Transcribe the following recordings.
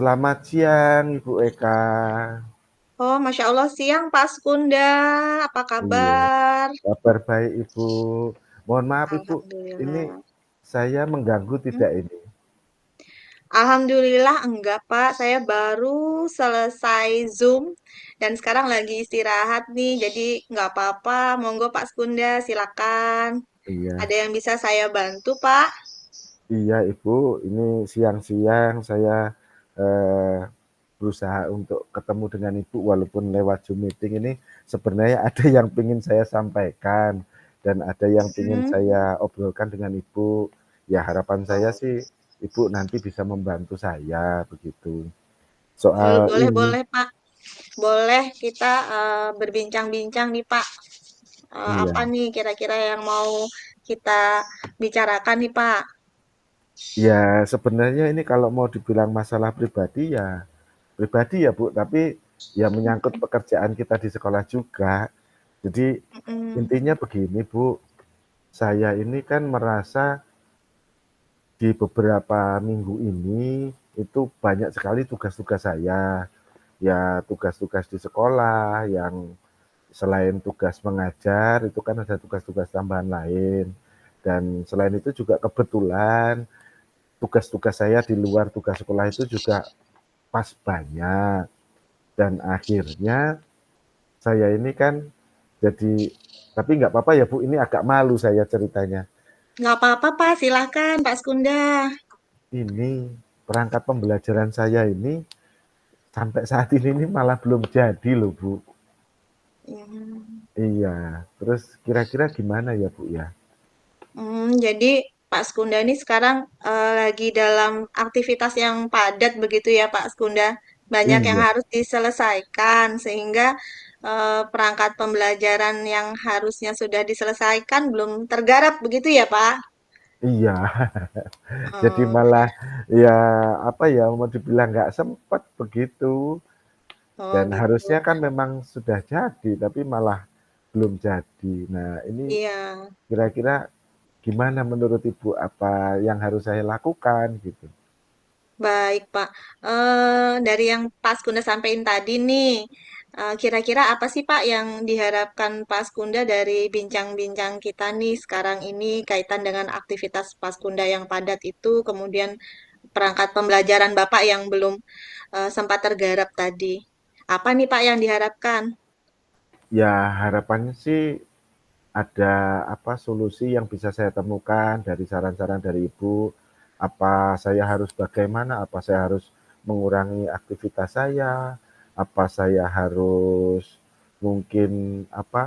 Selamat siang Ibu Eka. Oh, Masya Allah, siang Pak Skunda. Apa Iya, kabar? kabar baik Ibu. Mohon maaf Ibu, ini Alhamdulillah. saya mengganggu Hmm? tidak ini? Alhamdulillah enggak Pak, saya baru selesai Zoom dan sekarang lagi istirahat nih, jadi nggak apa-apa. Monggo Pak Skunda, silakan. Iya, Ada yang bisa saya bantu Pak? iya Ibu, ini siang-siang saya eh, berusaha untuk ketemu dengan Ibu walaupun lewat Zoom meeting ini sebenarnya ada yang ingin saya sampaikan dan ada yang ingin Hmm. saya obrolkan dengan Ibu. Ya harapan saya Oh, sih Ibu nanti bisa membantu saya begitu. boleh, Soal boleh, ini, boleh, Pak. Boleh kita berbincang-bincang nih Pak. Apa iya. nih kira-kira yang mau kita bicarakan nih Pak? Ya, sebenarnya ini kalau mau dibilang masalah pribadi ya Bu, tapi ya menyangkut pekerjaan kita di sekolah juga. Jadi Mm-mm. intinya begini Bu, saya ini kan merasa di beberapa minggu ini itu banyak sekali tugas-tugas saya. Ya tugas-tugas di sekolah yang selain tugas mengajar itu kan ada tugas-tugas tambahan lain. Dan selain itu juga kebetulan tugas-tugas saya di luar tugas sekolah itu juga pas banyak dan akhirnya saya ini kan jadi tapi nggak apa-apa ya Bu, ini agak malu saya ceritanya. Nggak apa-apa, Pak. Silahkan, Pak Skunda. Ini perangkat pembelajaran saya ini sampai saat ini malah belum jadi loh Bu. Hmm. Iya, terus kira-kira gimana ya Bu ya? Jadi Pak Skunda ini sekarang lagi dalam aktivitas yang padat begitu ya, Pak Skunda. Banyak yang Iya, harus diselesaikan sehingga perangkat pembelajaran yang harusnya sudah diselesaikan belum tergarap begitu ya, Pak? iya. Jadi Oh, malah ya apa ya mau dibilang nggak sempat begitu. oh Dan gitu. harusnya kan memang sudah jadi, tapi malah belum jadi. Nah, ini Iya. kira-kira gimana menurut Ibu apa yang harus saya lakukan gitu? Baik, Pak. Dari yang Pak Skunda sampaikan tadi nih, kira-kira apa sih Pak yang diharapkan Pak Skunda dari bincang-bincang kita nih sekarang ini kaitan dengan aktivitas Pak Skunda yang padat itu, kemudian perangkat pembelajaran Bapak yang belum sempat tergarap tadi. Apa nih Pak yang diharapkan? Ya harapannya sih ada apa solusi yang bisa saya temukan dari saran-saran dari Ibu. Apa saya harus bagaimana? Apa saya harus mengurangi aktivitas saya? Apa saya harus mungkin apa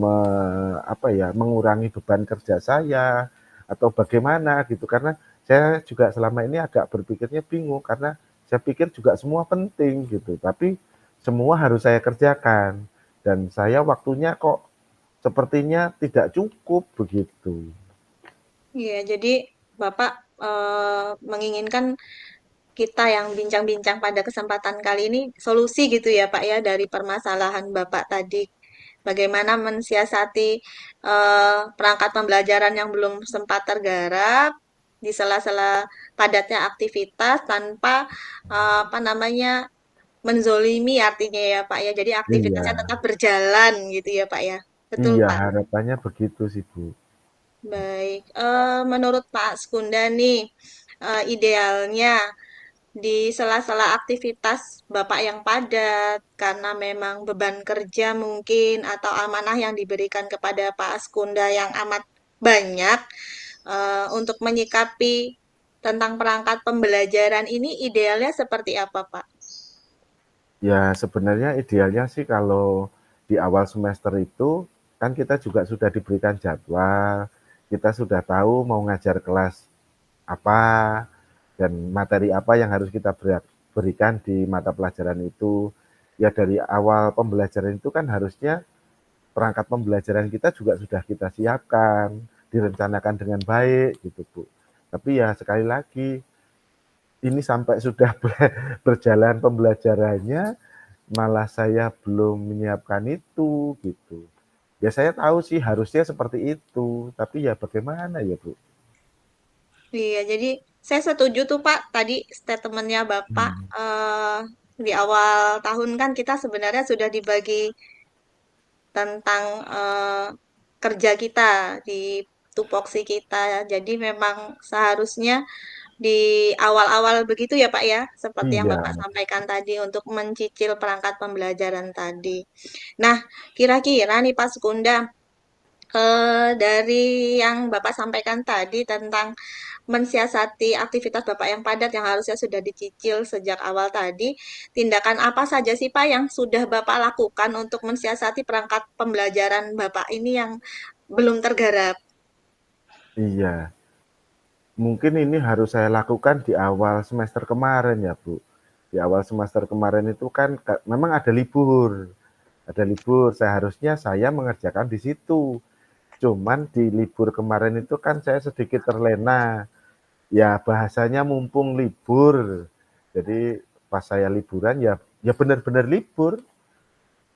me apa ya, mengurangi beban kerja saya atau bagaimana gitu. Karena saya juga selama ini agak berpikirnya bingung karena saya pikir juga semua penting gitu, tapi semua harus saya kerjakan dan saya waktunya kok sepertinya tidak cukup begitu. Iya, jadi Bapak menginginkan kita yang bincang-bincang pada kesempatan kali ini solusi gitu ya Pak ya dari permasalahan Bapak tadi. Bagaimana mensiasati perangkat pembelajaran yang belum sempat tergarap di sela-sela padatnya aktivitas tanpa apa namanya menzolimi artinya ya Pak ya. Jadi aktivitasnya Iya, tetap berjalan gitu ya Pak ya. Betul iya Pak. harapannya begitu sih, Bu. Baik, menurut Pak Skunda nih, idealnya di sela-sela aktivitas Bapak yang padat, karena memang beban kerja mungkin atau amanah yang diberikan kepada Pak Skunda yang amat banyak, untuk menyikapi tentang perangkat pembelajaran ini idealnya seperti apa, Pak? Ya sebenarnya idealnya sih kalau di awal semester itu kan kita juga sudah diberikan jadwal, kita sudah tahu mau ngajar kelas apa dan materi apa yang harus kita berikan di mata pelajaran itu. Ya dari awal pembelajaran itu kan harusnya perangkat pembelajaran kita juga sudah kita siapkan, direncanakan dengan baik gitu Bu. Tapi ya sekali lagi ini sampai sudah berjalan pembelajarannya malah saya belum menyiapkan itu gitu. Ya saya tahu sih harusnya seperti itu, tapi ya bagaimana ya Bu? Iya, jadi Saya setuju tuh Pak, tadi statementnya Bapak, Hmm. di awal tahun kan kita sebenarnya sudah dibagi tentang kerja kita di tupoksi kita. Jadi memang seharusnya di awal-awal begitu ya Pak ya, seperti yang Iya, Bapak sampaikan tadi untuk mencicil perangkat pembelajaran tadi. Nah, kira-kira nih Pak Sukunda, dari yang Bapak sampaikan tadi tentang mensiasati aktivitas Bapak yang padat yang harusnya sudah dicicil sejak awal tadi, tindakan apa saja sih Pak yang sudah Bapak lakukan untuk mensiasati perangkat pembelajaran Bapak ini yang belum tergarap? iya. Mungkin ini harus saya lakukan di awal semester kemarin ya, Bu. Di awal semester kemarin itu kan memang ada libur. Ada libur, seharusnya saya mengerjakan di situ. Cuman di libur kemarin itu kan saya sedikit terlena. Ya bahasanya mumpung libur. Jadi pas saya liburan ya benar-benar libur.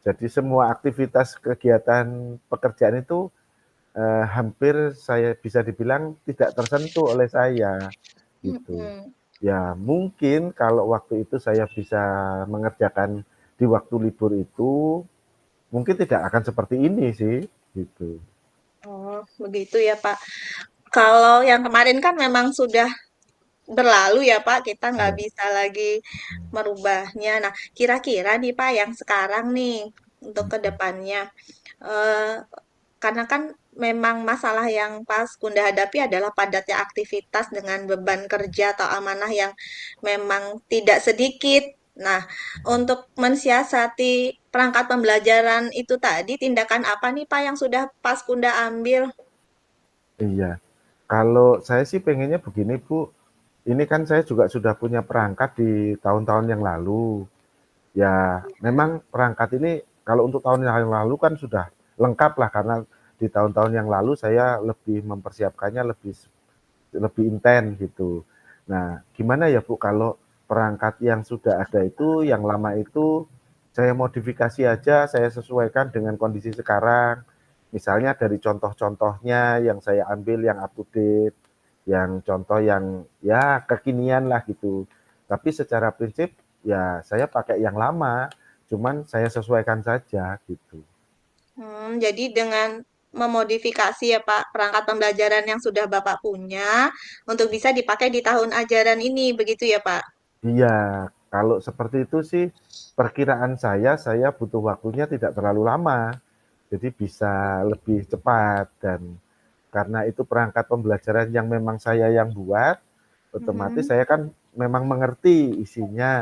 Jadi semua aktivitas kegiatan pekerjaan itu hampir saya bisa dibilang tidak tersentuh oleh saya gitu. Mm-mm. Ya mungkin kalau waktu itu saya bisa mengerjakan di waktu libur itu mungkin tidak akan seperti ini sih gitu. Oh, begitu ya Pak. Kalau yang kemarin kan memang sudah berlalu ya Pak, kita nggak Ya. bisa lagi merubahnya. Nah, kira-kira nih Pak, yang sekarang nih untuk kedepannya, eh, karena kan memang masalah yang Pak Kunda hadapi adalah padatnya aktivitas dengan beban kerja atau amanah yang memang tidak sedikit. Nah, untuk mensiasati perangkat pembelajaran itu tadi, tindakan apa nih Pak yang sudah Pak Kunda ambil? Iya. Kalau saya sih pengennya begini Bu, ini kan saya juga sudah punya perangkat di tahun-tahun yang lalu. Ya, memang perangkat ini kalau untuk tahun yang lalu kan sudah lengkap lah karena di tahun-tahun yang lalu saya lebih mempersiapkannya lebih lebih intens gitu. Nah, gimana ya Bu kalau perangkat yang sudah ada itu, yang lama itu saya modifikasi aja, saya sesuaikan dengan kondisi sekarang. Misalnya dari contoh-contohnya yang saya ambil yang up to date, yang contoh yang ya kekinian lah gitu. Tapi secara prinsip ya saya pakai yang lama, cuman saya sesuaikan saja gitu. Jadi dengan memodifikasi ya Pak, perangkat pembelajaran yang sudah Bapak punya untuk bisa dipakai di tahun ajaran ini, begitu ya Pak? Iya, kalau seperti itu sih perkiraan saya butuh waktunya tidak terlalu lama. Jadi bisa lebih cepat dan karena itu perangkat pembelajaran yang memang saya yang buat, otomatis Mhm. saya kan memang mengerti isinya.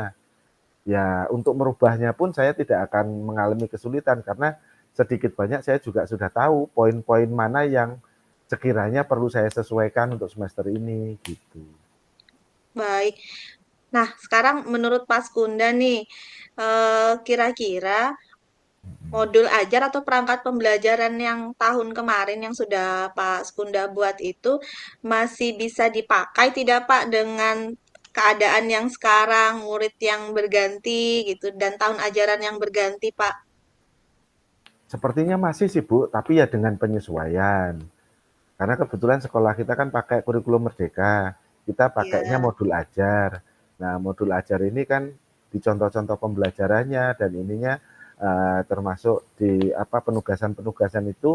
Ya, untuk merubahnya pun saya tidak akan mengalami kesulitan karena sedikit banyak saya juga sudah tahu poin-poin mana yang sekiranya perlu saya sesuaikan untuk semester ini gitu. Baik. Nah, sekarang menurut Pak Skunda nih, kira-kira modul ajar atau perangkat pembelajaran yang tahun kemarin yang sudah Pak Skunda buat itu masih bisa dipakai tidak Pak dengan keadaan yang sekarang, murid yang berganti gitu, dan tahun ajaran yang berganti Pak? Sepertinya masih sih Bu, tapi ya dengan penyesuaian. Karena kebetulan sekolah kita kan pakai kurikulum merdeka, kita pakainya Iya. modul ajar. Nah, modul ajar ini kan di contoh-contoh pembelajarannya dan ininya termasuk di apa penugasan-penugasan itu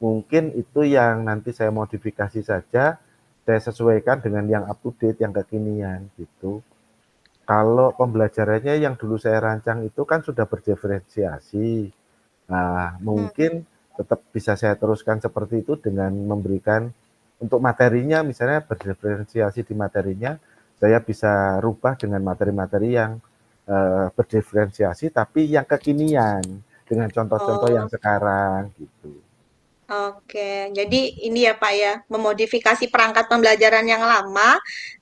mungkin itu yang nanti saya modifikasi saja, saya sesuaikan dengan yang up to date, yang kekinian gitu. Kalau pembelajarannya yang dulu saya rancang itu kan sudah berdiferensiasi. Nah, Hmm. mungkin tetap bisa saya teruskan seperti itu dengan memberikan untuk materinya misalnya berdiferensiasi di materinya, saya bisa rubah dengan materi-materi yang berdiferensiasi tapi yang kekinian dengan contoh-contoh yang Oh, sekarang gitu. oke. Jadi ini ya Pak ya, memodifikasi perangkat pembelajaran yang lama,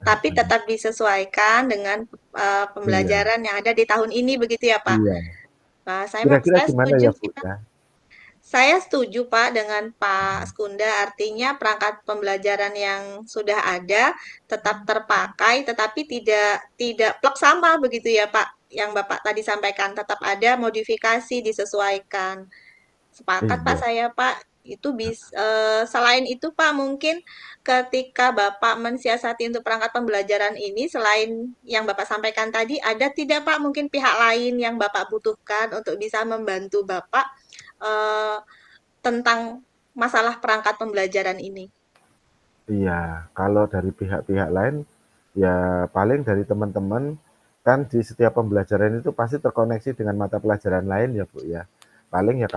tapi tetap disesuaikan dengan Iya, pembelajaran yang ada di tahun ini begitu ya Pak? iya. Nah, Kira-kira saya gimana setuju ya Bu sih Pak. ya? Saya setuju Pak dengan Pak Skunda, artinya perangkat pembelajaran yang sudah ada tetap terpakai, tetapi tidak tidak plek sama begitu ya Pak. Yang Bapak tadi sampaikan tetap ada modifikasi disesuaikan. Sepakat Pak Iya, saya Pak. Selain itu Pak, mungkin ketika Bapak mensiasati untuk perangkat pembelajaran ini, selain yang Bapak sampaikan tadi, ada tidak Pak mungkin pihak lain yang Bapak butuhkan untuk bisa membantu Bapak eh, tentang masalah perangkat pembelajaran ini? Iya, kalau dari pihak-pihak lain, ya paling dari teman-teman, kan di setiap pembelajaran itu pasti terkoneksi dengan mata pelajaran lain ya Bu ya. Paling ya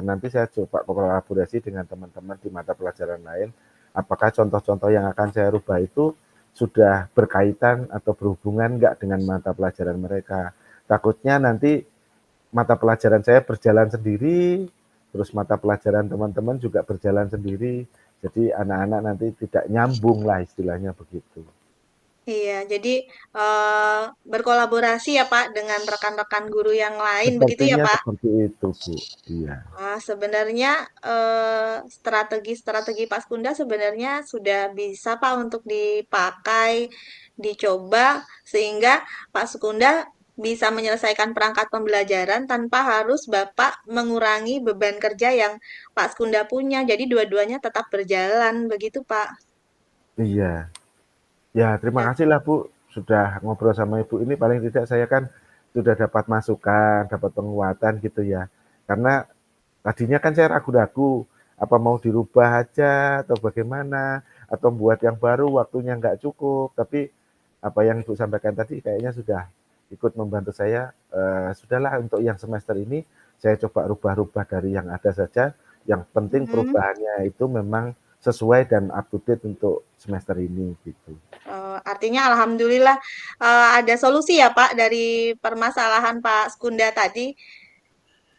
nanti saya coba kolaborasi dengan teman-teman di mata pelajaran lain, apakah contoh-contoh yang akan saya rubah itu sudah berkaitan atau berhubungan enggak dengan mata pelajaran mereka. Takutnya nanti mata pelajaran saya berjalan sendiri, terus mata pelajaran teman-teman juga berjalan sendiri. Jadi anak-anak nanti tidak nyambung lah istilahnya begitu. Iya, jadi eh, berkolaborasi ya Pak dengan rekan-rekan guru yang lain, begitu ya Sepertinya Pak? seperti itu, Bu. Iya. Sebenarnya strategi-strategi Paskunda sebenarnya sudah bisa Pak untuk dipakai, dicoba sehingga Pak Sukunda bisa menyelesaikan perangkat pembelajaran tanpa harus Bapak mengurangi beban kerja yang Pak Sukunda punya. Jadi dua-duanya tetap berjalan, begitu Pak. Iya. Ya, terima Ya. kasih lah Bu sudah ngobrol sama Ibu ini paling tidak saya kan sudah dapat masukan, dapat penguatan gitu ya. Karena tadinya kan saya ragu-ragu apa mau dirubah aja atau bagaimana atau buat yang baru waktunya nggak cukup. Tapi apa yang Ibu sampaikan tadi kayaknya sudah ikut membantu saya. Sudahlah untuk yang semester ini saya coba rubah-rubah dari yang ada saja. Yang penting Mm-mm. perubahannya itu memang sesuai dan up to date untuk semester ini gitu. Artinya alhamdulillah ada solusi ya Pak dari permasalahan Pak Skunda tadi.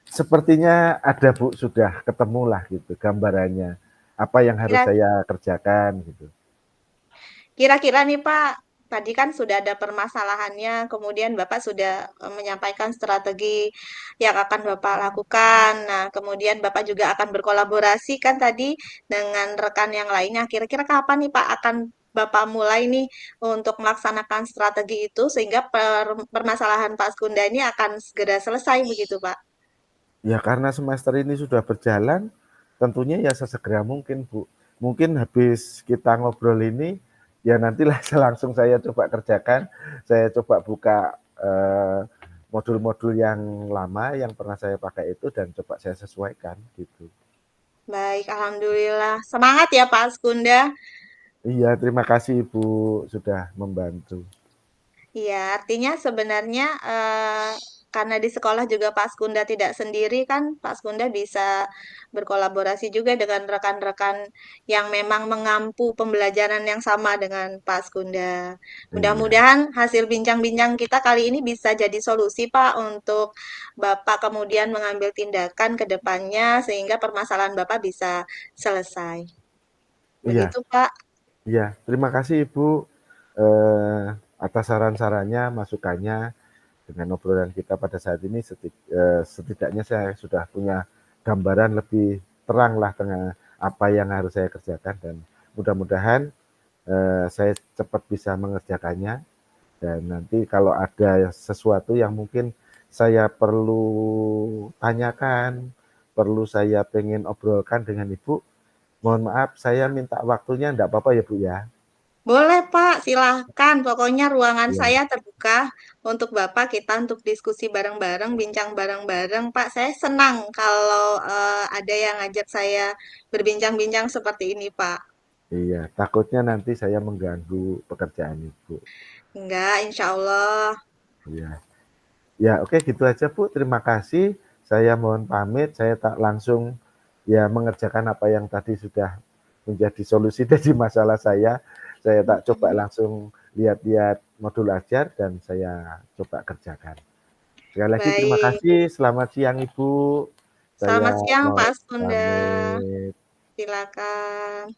Sepertinya ada Bu, sudah ketemu lah gitu gambarannya. Apa yang harus Kira saya kerjakan gitu. Kira-kira nih Pak, tadi kan sudah ada permasalahannya, kemudian Bapak sudah menyampaikan strategi yang akan Bapak lakukan. Nah, kemudian Bapak juga akan berkolaborasi kan tadi dengan rekan yang lainnya. Kira-kira kapan nih Pak akan Bapak mulai nih untuk melaksanakan strategi itu sehingga permasalahan Pak Skunda ini akan segera selesai begitu Pak? Ya karena semester ini sudah berjalan, tentunya ya sesegera mungkin Bu. Mungkin habis kita ngobrol ini, ya nantilah langsung saya coba kerjakan, saya coba buka modul-modul yang lama yang pernah saya pakai itu dan coba saya sesuaikan gitu. Baik, Alhamdulillah. Semangat ya Pak Skunda. Iya, terima kasih Ibu sudah membantu. Iya, artinya sebenarnya karena di sekolah juga Pak Skunda tidak sendiri kan, Pak Skunda bisa berkolaborasi juga dengan rekan-rekan yang memang mengampu pembelajaran yang sama dengan Pak Skunda. Iya, Mudah-mudahan hasil bincang-bincang kita kali ini bisa jadi solusi Pak untuk Bapak kemudian mengambil tindakan ke depannya sehingga permasalahan Bapak bisa selesai. iya. Begitu Pak. Iya, terima kasih Ibu, atas saran-sarannya, masukannya. Dengan obrolan kita pada saat ini setidaknya saya sudah punya gambaran lebih terang lah dengan apa yang harus saya kerjakan dan mudah-mudahan, saya cepat bisa mengerjakannya dan nanti kalau ada sesuatu yang mungkin saya perlu tanyakan, perlu saya pengen obrolkan dengan Ibu, mohon maaf saya minta waktunya enggak apa-apa ya Bu ya? Boleh Pak, silahkan. Pokoknya ruangan Iya. saya terbuka untuk Bapak, kita untuk diskusi bareng-bareng, bincang bareng-bareng. Pak, saya senang kalau ada yang ngajak saya berbincang-bincang seperti ini, Pak. Iya, takutnya nanti saya mengganggu pekerjaan Ibu. Enggak, insya Allah. Iya. Ya, oke gitu aja Bu. Terima kasih. Saya mohon pamit. Saya tak langsung ya mengerjakan apa yang tadi sudah menjadi solusi dari masalah saya. Saya tak coba Mm-mm. langsung lihat-lihat modul ajar dan saya coba kerjakan. Sekali lagi terima Baik. kasih. Selamat siang Ibu. Saya Selamat siang, mau Pak Sunda. pamit. Silakan.